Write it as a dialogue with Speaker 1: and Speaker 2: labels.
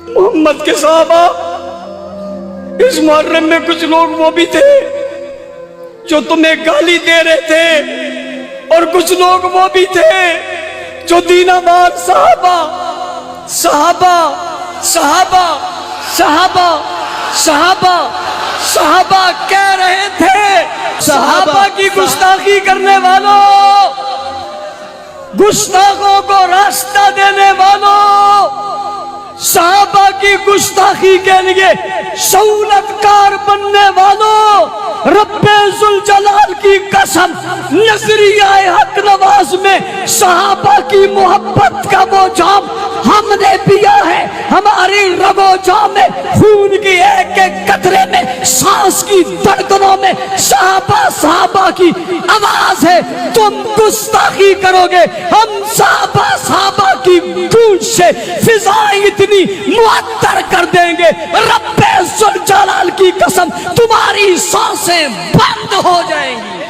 Speaker 1: محمد کے صحابہ، اس محرم میں کچھ لوگ وہ بھی تھے جو تمہیں گالی دے رہے تھے، اور کچھ لوگ وہ بھی تھے جو دینار صحابہ صحابہ صحابہ صحابہ صحابہ صحابہ کہہ رہے تھے۔ صحابہ کی گستاخی کرنے والوں، گستاخوں کو راستہ دینے والوں، صحابہ کی گستاخی کے لیے سہولت کار بننے والوں، رب ذوالجلال کی قسم، نظریہ حق نواز میں صحابہ کی محبت کا وہ جام ہم نے پیا ہے۔ ہماری رگو جام میں، خون کی ایک ایک قطرے میں، سانس کی دھڑکنوں میں صحابہ صحابہ کی آواز ہے۔ تم گستاخی کرو گے، ہم صحابہ صحابہ کی گونج سے فضائیں اتنی معطر کر دیں گے، رب ذوالجلال کی قسم تمہاری سانسیں بند ہو جائیں گی۔